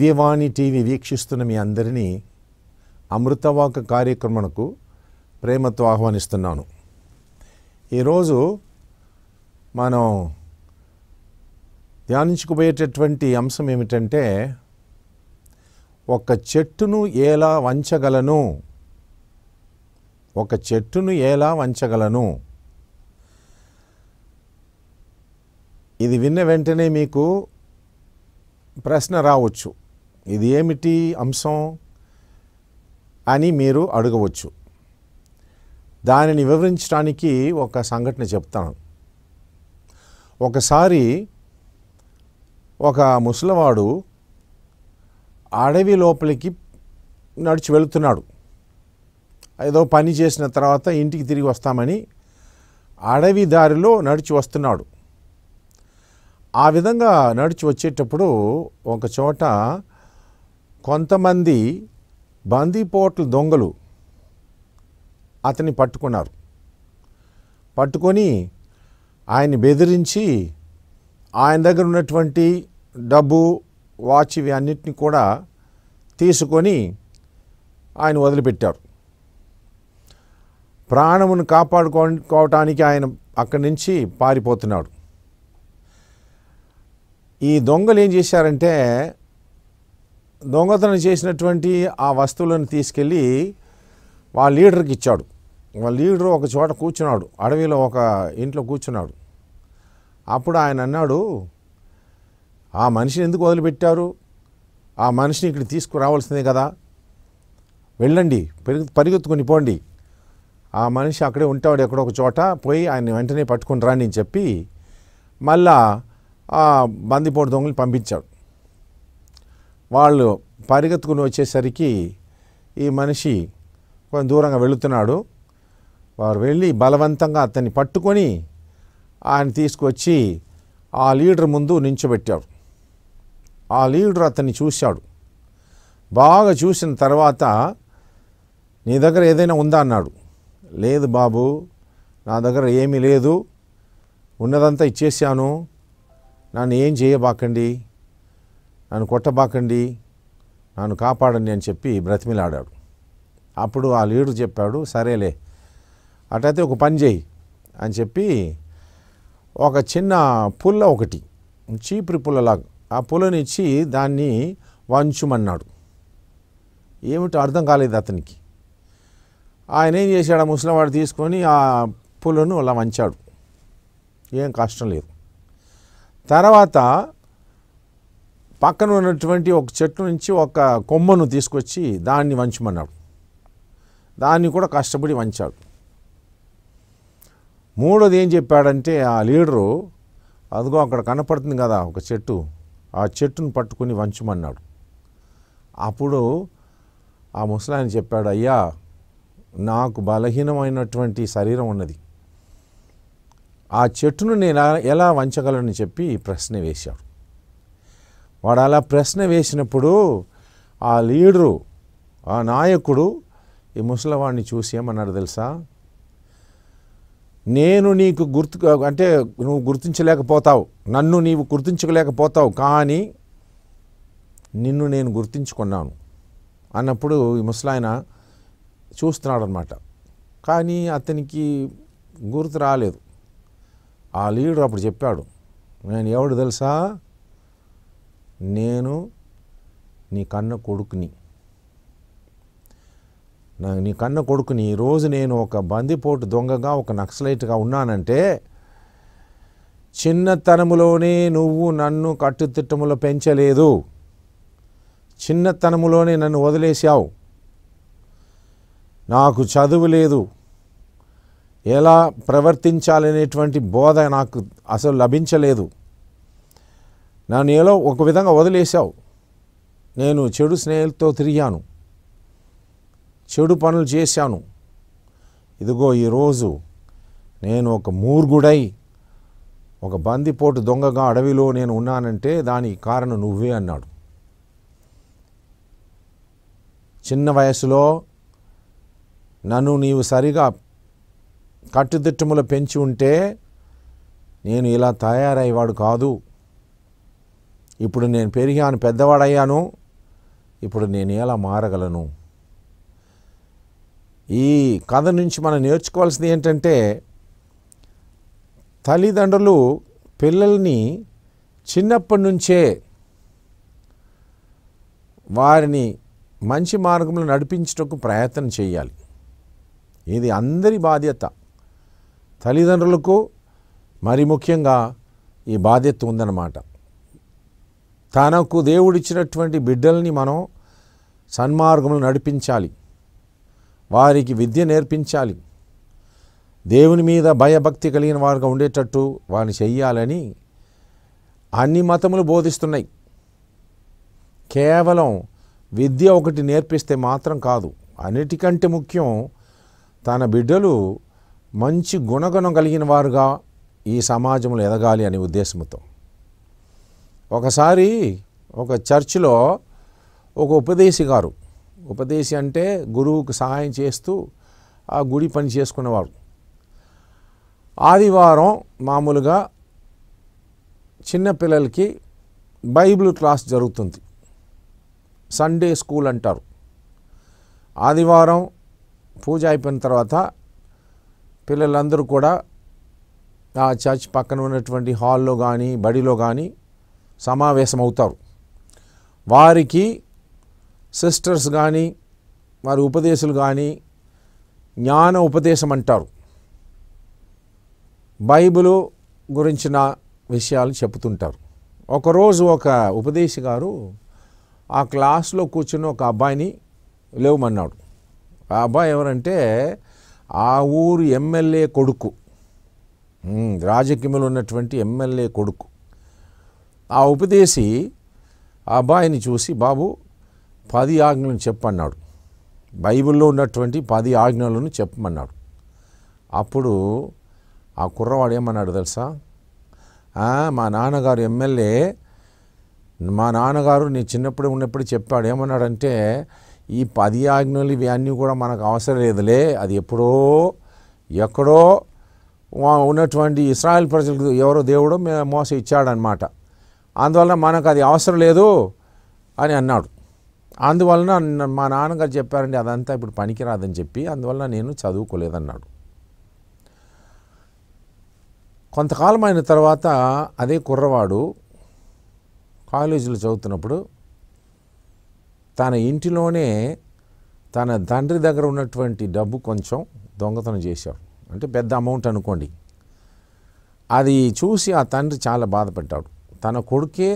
దివ్యవాణి TV వీక్షిస్తున్న మీ అందరినీ అమృతవాక కార్యక్రమకు ప్రేమతో ఆహ్వానిస్తున్నాను. ఈరోజు మనం ధ్యానించుకుపోయేటటువంటి అంశం ఏమిటంటే, ఒక చెట్టును ఎలా వంచగలను, ఒక చెట్టును ఎలా వంచగలను. ఇది విన్న వెంటనే మీకు ప్రశ్న రావచ్చు, ఇది ఏమిటి అంశం అని మీరు అడగవచ్చు. దానిని వివరించడానికి ఒక సంఘటన చెప్తాను. ఒకసారి ఒక ముసలివాడు అడవి లోపలికి నడిచి వెళుతున్నాడు. ఏదో పని చేసిన తర్వాత ఇంటికి తిరిగి వస్తామని అడవి దారిలో నడిచి వస్తున్నాడు. ఆ విధంగా నడిచి వచ్చేటప్పుడు ఒక చోట కొంతమంది బందిపోట్ల దొంగలు అతన్ని పట్టుకున్నారు. పట్టుకొని ఆయన్ని బెదిరించి ఆయన దగ్గర ఉన్నటువంటి డబ్బు, వాచ్ ఇవి అన్నిటిని కూడా తీసుకొని ఆయన వదిలిపెట్టారు. ప్రాణమును కాపాడుకోవటానికి ఆయన అక్కడి నుంచి పారిపోతున్నాడు. ఈ దొంగలు ఏం చేశారంటే, దొంగతనం చేసినటువంటి ఆ వస్తువులను తీసుకెళ్ళి వాళ్ళ లీడర్కి ఇచ్చాడు. వాళ్ళ లీడరు ఒక చోట కూర్చున్నాడు, అడవిలో ఒక ఇంట్లో కూర్చున్నాడు. అప్పుడు ఆయన అన్నాడు, ఆ మనిషిని ఎందుకు వదిలిపెట్టారు? ఆ మనిషిని ఇక్కడ తీసుకురావాల్సిందే కదా, వెళ్ళండి, పరిగెత్తుకొని పోండి, ఆ మనిషి అక్కడే ఉంటాడు ఎక్కడో ఒక చోట, పోయి ఆయన వెంటనే పట్టుకొని రండి అని చెప్పి మళ్ళా ఆ బందిపోటు దొంగలు పంపించాడు. వాళ్ళు పరిగెత్తుకుని వచ్చేసరికి ఈ మనిషి కొంచెం దూరంగా వెళుతున్నాడు. వారు వెళ్ళి బలవంతంగా అతన్ని పట్టుకొని ఆయన తీసుకొచ్చి ఆ లీడర్ ముందు నించోబెట్టాడు. ఆ లీడర్ అతన్ని చూశాడు. బాగా చూసిన తర్వాత, నీ దగ్గర ఏదైనా ఉందా అన్నాడు. లేదు బాబు, నా దగ్గర ఏమీ లేదు, ఉన్నదంతా ఇచ్చేసాను, నన్ను ఏం చేయబాకండి, నన్ను కొట్టబాకండి, నన్ను కాపాడండి అని చెప్పి బ్రతిమిలాడాడు. అప్పుడు ఆ లీడర్ చెప్పాడు, సరేలే అటైతే ఒక పని చేయి అని చెప్పి ఒక చిన్న పుల్ల, ఒకటి చీపురి పుల్లలాగా, ఆ పుల్లనిచ్చి దాన్ని వంచుమన్నాడు. ఏమిటో అర్థం కాలేదు అతనికి. ఆయన ఏం చేశాడు, ఆ ముసలివాడు తీసుకొని ఆ పుల్లను అలా వంచాడు. ఏం కష్టం లేదు. తర్వాత పక్కన ఉన్నటువంటి ఒక చెట్టు నుంచి ఒక కొమ్మను తీసుకొచ్చి దాన్ని వంచమన్నాడు. దాన్ని కూడా కష్టపడి వంచాడు. మూడోది ఏం చెప్పాడంటే, ఆ లీడరు, అదిగో అక్కడ కనపడుతుంది కదా ఒక చెట్టు, ఆ చెట్టును పట్టుకుని వంచమన్నాడు. అప్పుడు ఆ ముసలాయన చెప్పాడు, అయ్యా, నాకు బలహీనమైనటువంటి శరీరం ఉన్నది, ఆ చెట్టును నేను ఎలా వంచగలను చెప్పి ప్రశ్న వేశాడు. వాడు అలా ప్రశ్న వేసినప్పుడు ఆ లీడరు, ఆ నాయకుడు ఈ ముసలివాడిని చూసి ఏమన్నాడు తెలుసా, నేను నీకు అంటే నువ్వు గుర్తించలేకపోతావు, నన్ను నీవు గుర్తించలేకపోతావు, కానీ నిన్ను నేను గుర్తించుకున్నాను అన్నప్పుడు ఈ ముసలాయన చూస్తున్నాడు అన్నమాట. కానీ అతనికి గుర్తు రాలేదు. ఆ లీడర్ అప్పుడు చెప్పాడు, నేను ఎవడు తెలుసా, నేను నీ కన్న కొడుకుని, నీ కన్న కొడుకుని. ఈరోజు నేను ఒక బందిపోటు దొంగగా, ఒక నక్సలైట్గా ఉన్నానంటే, చిన్నతనములోనే నువ్వు నన్ను కట్టుదిట్టములో పెంచలేదు, చిన్నతనములోనే నన్ను వదిలేశావు, నాకు చదువు లేదు, ఎలా ప్రవర్తించాలనేటువంటి బోధ నాకు అసలు లభించలేదు, నన్ను ఏదో ఒక విధంగా వదిలేశావు, నేను చెడు స్నేహితులతో తిరిగాను, చెడు పనులు చేశాను. ఇదిగో ఈరోజు నేను ఒక మూర్ఖుడై, ఒక బందిపోటు దొంగగా అడవిలో నేను ఉన్నానంటే దానికి కారణం నువ్వే అన్నాడు. చిన్న వయసులో నన్ను నీవు సరిగా కట్టుదిట్టములో పెంచి ఉంటే నేను ఇలా తయారయ్యేవాడు కాదు. ఇప్పుడు నేను పెరిగాను, పెద్దవాడయ్యాను, ఇప్పుడు నేను ఎలా మారగలను? ఈ కథ నుంచి మనం నేర్చుకోవాల్సింది ఏంటంటే, తల్లిదండ్రులు పిల్లల్ని చిన్నప్పటి నుంచే వారిని మంచి మార్గంలో నడిపించటకు ప్రయత్నం చేయాలి. ఇది అందరి బాధ్యత. తల్లిదండ్రులకు మరి ముఖ్యంగా ఈ బాధ్యత ఉందన్నమాట. తనకు దేవుడిచ్చినటువంటి బిడ్డల్ని మనం సన్మార్గంలో నడిపించాలి, వారికి విద్య నేర్పించాలి, దేవుని మీద భయభక్తి కలిగిన వారుగా ఉండేటట్టు వారిని చెయ్యాలని అన్ని మతములు బోధిస్తున్నాయి. కేవలం విద్య ఒకటి నేర్పిస్తే మాత్రం కాదు, అన్నిటికంటే ముఖ్యం తన బిడ్డలు మంచి గుణగణం కలిగిన వారుగా ఈ సమాజంలో ఎదగాలి అనే ఉద్దేశంతో. ఒకసారి ఒక చర్చిలో ఒక ఉపదేశి అంటే గురువుకు సహాయం చేస్తూ ఆ గుడి పని చేసుకునేవాడు. ఆదివారం మామూలుగా చిన్నపిల్లలకి బైబిల్ క్లాస్ జరుగుతుంది, సండే స్కూల్ అంటారు. ఆదివారం పూజ అయిపోయిన తర్వాత పిల్లలందరూ కూడా ఆ చర్చ్ పక్కన ఉన్నటువంటి హాల్లో కానీ బడిలో కానీ సమావేశం అవుతారు. వారికి సిస్టర్స్ కానీ వారి ఉపదేశాలు కానీ జ్ఞాన ఉపదేశం అంటారు, బైబిలు గురించిన విషయాలు చెప్తుంటారు. ఒకరోజు ఒక ఉపదేశి గారు ఆ క్లాస్లో కూర్చుని ఒక అబ్బాయిని లేవమన్నాడు. ఆ అబ్బాయి ఎవరంటే ఆ ఊరు ఎమ్మెల్యే కొడుకు, రాజకీయంలో ఉన్నటువంటి ఎమ్మెల్యే కొడుకు. ఆ ఉపదేశి ఆ అబ్బాయిని చూసి, బాబు 10 ఆజ్ఞలను చెప్పన్నాడు, బైబిల్లో ఉన్నటువంటి 10 ఆజ్ఞలను చెప్పమన్నాడు. అప్పుడు ఆ కుర్రవాడు ఏమన్నాడు తెలుసా? మా నాన్నగారు ఎమ్మెల్యే, మా నాన్నగారు నేను చిన్నప్పుడు ఉన్నప్పుడు చెప్పాడు. ఏమన్నాడంటే, ఈ 10 ఆజ్ఞలు ఇవి అన్నీ కూడా మనకు అవసరం లేదులే, అది ఎక్కడో ఉన్నటువంటి ఇశ్రాయేల్ ప్రజలకు ఎవరో దేవుడో మోసే ఇచ్చాడనమాట, అందువలన మనకు అది అవసరం లేదు అని అన్నాడు. అందువలన మా నాన్నగారు చెప్పారండి అదంతా ఇప్పుడు పనికిరాదని చెప్పి, అందువలన నేను చదువుకోలేదన్నాడు. కొంతకాలం అయిన తర్వాత అదే కుర్రవాడు కాలేజీలో చదువుతున్నప్పుడు తన ఇంటిలోనే తన తండ్రి దగ్గర ఉన్నటువంటి డబ్బు కొంచెం దొంగతనం చేశాడు. అంటే పెద్ద అమౌంట్ అనుకోండి. అది చూసి ఆ తండ్రి చాలా బాధపడ్డాడు, తన కొడుకే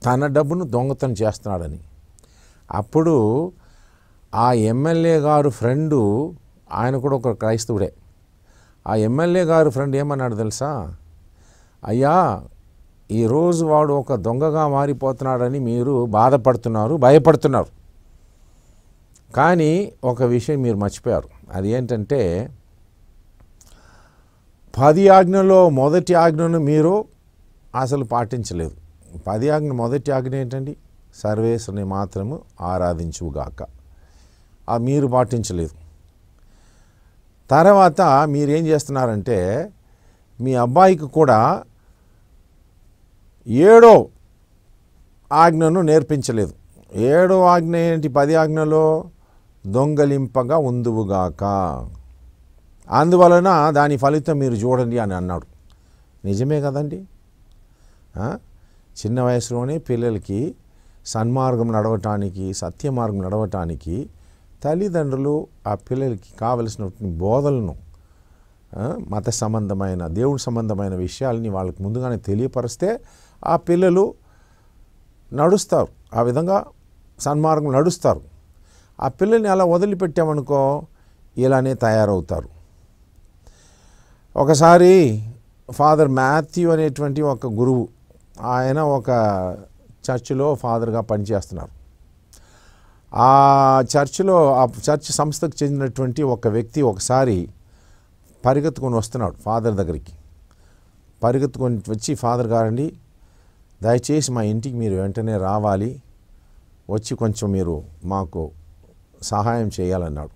తన డబ్బును దొంగతనం చేస్తున్నాడని. అప్పుడు ఆ ఎమ్మెల్యే గారు ఫ్రెండు, ఆయన కూడా ఒక క్రైస్తవుడే, ఆ ఎమ్మెల్యే గారు ఫ్రెండ్ ఏమన్నాడు తెలుసా? అయ్యా, ఈరోజు వాడు ఒక దొంగగా మారిపోతున్నాడని మీరు బాధపడుతున్నారు, భయపడుతున్నారు, కానీ ఒక విషయం మీరు మర్చిపోయారు. అది ఏంటంటే 10 ఆజ్ఞలో మొదటి ఆజ్ఞను మీరు అసలు పాటించలేదు. 10 ఆజ్ఞ మొదటి ఆజ్ఞ ఏంటండి? సర్వేశ్వరుని మాత్రము ఆరాధించుగాక. మీరు పాటించలేదు. తర్వాత మీరేం చేస్తున్నారంటే మీ అబ్బాయికి కూడా 7వ ఆజ్ఞను నేర్పించలేదు. 7వ ఆజ్ఞ ఏంటి? 10 ఆజ్ఞలో దొంగలింపగా ఉందువుగాక, అందువలన దాని ఫలితం మీరు చూడండి అని అన్నాడు. నిజమే కదండి. చిన్న వయసులోనే పిల్లలకి సన్మార్గం నడవటానికి, సత్య మార్గం నడవటానికి తల్లిదండ్రులు ఆ పిల్లలకి కావలసినటువంటి బోధలను, మత సంబంధమైన దేవుడి సంబంధమైన విషయాలని వాళ్ళకి ముందుగానే తెలియపరిస్తే ఆ పిల్లలు నడుస్తారు, ఆ విధంగా సన్మార్గం నడుస్తారు. ఆ పిల్లల్ని అలా వదిలిపెట్టామనుకో ఇలానే తయారవుతారు. ఒకసారి ఫాదర్ మాథ్యూ అనేటువంటి ఒక గురువు, ఆయన ఒక చర్చిలో ఫాదర్గా పనిచేస్తున్నారు. ఆ చర్చ్ సంస్థకు చెందినటువంటి ఒక వ్యక్తి ఒకసారి పరిగెత్తుకొని వస్తున్నాడు ఫాదర్ దగ్గరికి. పరిగెత్తుకొని వచ్చి, ఫాదర్ గారండి, దయచేసి మా ఇంటికి మీరు వెంటనే రావాలి, వచ్చి కొంచెం మీరు మాకు సహాయం చేయాలన్నాడు.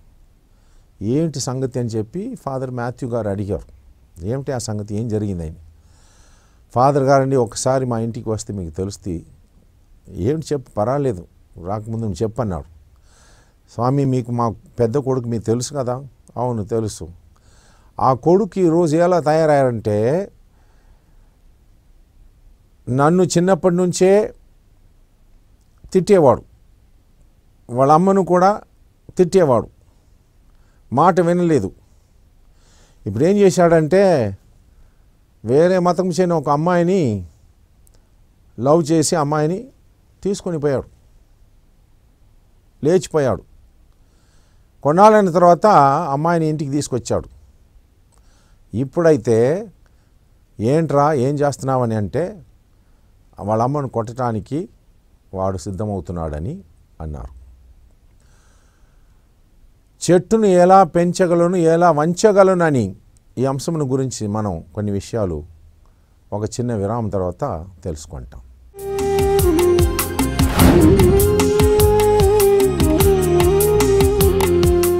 ఏంటి సంగతి అని చెప్పి ఫాదర్ మాథ్యూ గారు అడిగారు. ఏమిటి ఆ సంగతి, ఏం జరిగిందని? ఫాదర్ గారండి, ఒకసారి మా ఇంటికి వస్తే మీకు తెలుస్తుంది. ఏమిటి చెప్పు, పర్వాలేదు రాకముందు నువ్వు చెప్పన్నాడు. స్వామి మీకు మా పెద్ద కొడుకు మీకు తెలుసు కదా. అవును తెలుసు. ఆ కొడుకు ఈరోజు ఎలా తయారయ్యారంటే నన్ను చిన్నప్పటి నుంచే తిట్టేవాడు, వాళ్ళ అమ్మను కూడా తిట్టేవాడు, మాట వినలేదు. ఇప్పుడు ఏం చేశాడంటే వేరే మతం చెందిన ఒక అమ్మాయిని లవ్ చేసి అమ్మాయిని తీసుకొని పోయాడు, లేచిపోయాడు. కొన్నాళ్ళైన తర్వాత అమ్మాయిని ఇంటికి తీసుకొచ్చాడు. ఇప్పుడైతే ఏంట్రా ఏం చేస్తున్నావని అంటే వాళ్ళ అమ్మను కొట్టడానికి వాడు సిద్ధమవుతున్నాడని అన్నారు. చెట్టును ఎలా పెంచగలను ఎలా వంచగలనని ఈ అంశమును గురించి మనం కొన్ని విషయాలు ఒక చిన్న విరామం తర్వాత తెలుసుకుంటాం.